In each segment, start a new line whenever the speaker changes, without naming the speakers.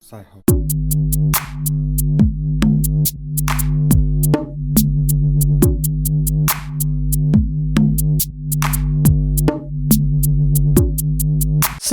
So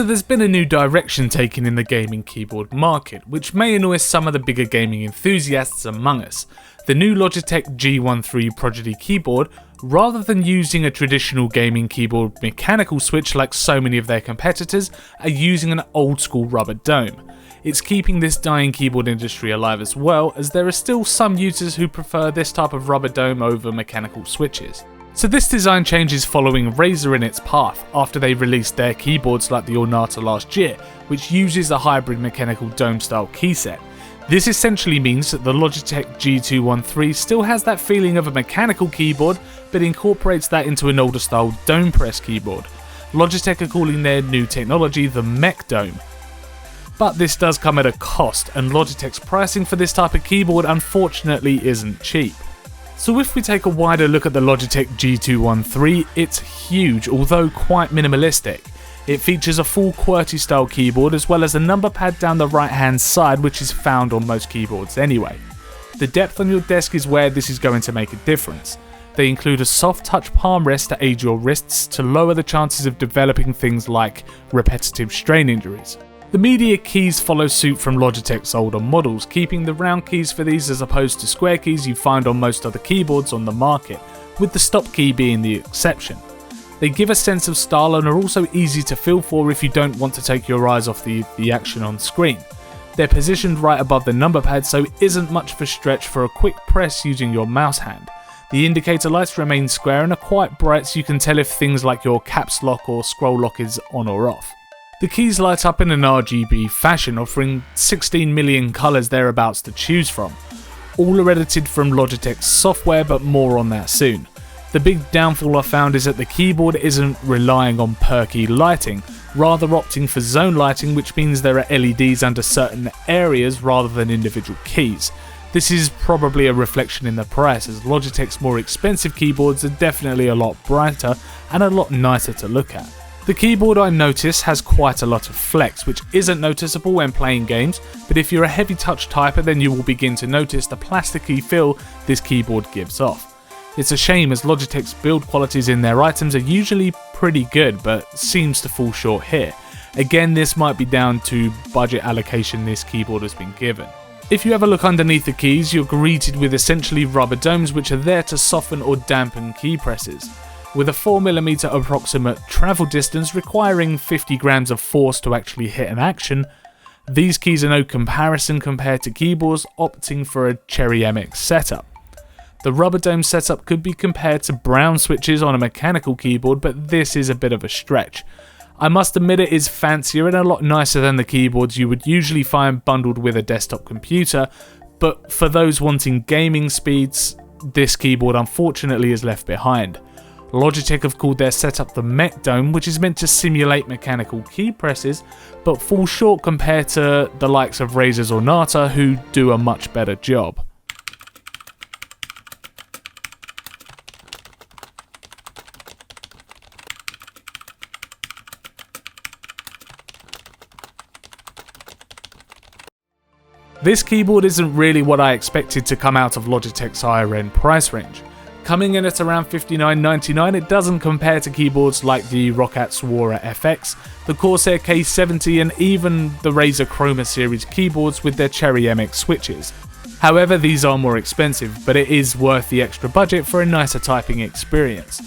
there's been a new direction taken in the gaming keyboard market, which may annoy some of the bigger gaming enthusiasts among us. The new Logitech G213 Prodigy keyboard, rather than using a traditional gaming keyboard mechanical switch like so many of their competitors, are using an old school rubber dome. It's keeping this dying keyboard industry alive as well, as there are still some users who prefer this type of rubber dome over mechanical switches. So this design change is following Razer in its path after they released their keyboards like the Ornata last year, which uses a hybrid mechanical dome style keyset. This essentially means that the Logitech G213 still has that feeling of a mechanical keyboard, but incorporates that into an older style dome press keyboard. Logitech are calling their new technology the mech-dome. But this does come at a cost, and Logitech's pricing for this type of keyboard unfortunately isn't cheap. So if we take a wider look at the Logitech G213, it's huge, although quite minimalistic. It features a full QWERTY style keyboard as well as a number pad down the right hand side, which is found on most keyboards anyway. The depth on your desk is where this is going to make a difference. They include a soft touch palm rest to aid your wrists to lower the chances of developing things like repetitive strain injuries. The media keys follow suit from Logitech's older models, keeping the round keys for these as opposed to square keys you find on most other keyboards on the market, with the stop key being the exception. They give a sense of style and are also easy to feel for if you don't want to take your eyes off the action on screen. They're positioned right above the number pad, so isn't much of a stretch for a quick press using your mouse hand. The indicator lights remain square and are quite bright, so you can tell if things like your caps lock or scroll lock is on or off. The keys light up in an RGB fashion, offering 16 million colours thereabouts to choose from. All are edited from Logitech's software, but more on that soon. The big downfall I found is that the keyboard isn't relying on per-key lighting, rather opting for zone lighting, which means there are LEDs under certain areas rather than individual keys. This is probably a reflection in the price, as Logitech's more expensive keyboards are definitely a lot brighter and a lot nicer to look at. The keyboard, I notice, has quite a lot of flex, which isn't noticeable when playing games, but if you're a heavy touch typer then you will begin to notice the plasticky feel this keyboard gives off. It's a shame, as Logitech's build qualities in their items are usually pretty good, but seems to fall short here. Again, this might be down to budget allocation this keyboard has been given. If you have a look underneath the keys, you're greeted with essentially rubber domes which are there to soften or dampen key presses. With a 4mm approximate travel distance requiring 50 grams of force to actually hit an action, these keys are no comparison compared to keyboards opting for a Cherry MX setup. The rubber dome setup could be compared to brown switches on a mechanical keyboard, but this is a bit of a stretch. I must admit it is fancier and a lot nicer than the keyboards you would usually find bundled with a desktop computer, but for those wanting gaming speeds, this keyboard unfortunately is left behind. Logitech have called their setup the mech-dome, which is meant to simulate mechanical key presses, but falls short compared to the likes of Razer's Ornata, who do a much better job. This keyboard isn't really what I expected to come out of Logitech's higher end price range. Coming in at around $59.99, it doesn't compare to keyboards like the Roccat Suara FX, the Corsair K70 and even the Razer Chroma series keyboards with their Cherry MX switches. However, these are more expensive, but it is worth the extra budget for a nicer typing experience.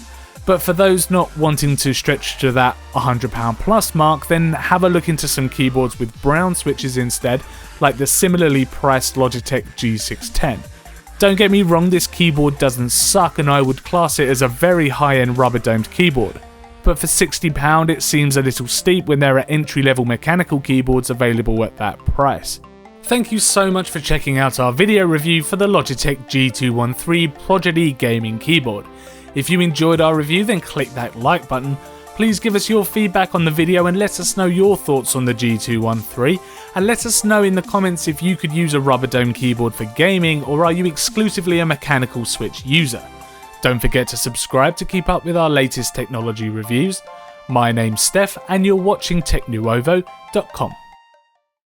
But for those not wanting to stretch to that £100 plus mark, then have a look into some keyboards with brown switches instead, like the similarly priced Logitech G610. Don't get me wrong, this keyboard doesn't suck and I would class it as a very high-end rubber-domed keyboard. But for £60 it seems a little steep when there are entry-level mechanical keyboards available at that price. Thank you so much for checking out our video review for the Logitech G213 Prodigy gaming keyboard. If you enjoyed our review, then click that like button. Please give us your feedback on the video and let us know your thoughts on the G213, and let us know in the comments if you could use a rubber dome keyboard for gaming, or are you exclusively a mechanical switch user. Don't forget to subscribe to keep up with our latest technology reviews. My name's Steph and you're watching technuovo.com.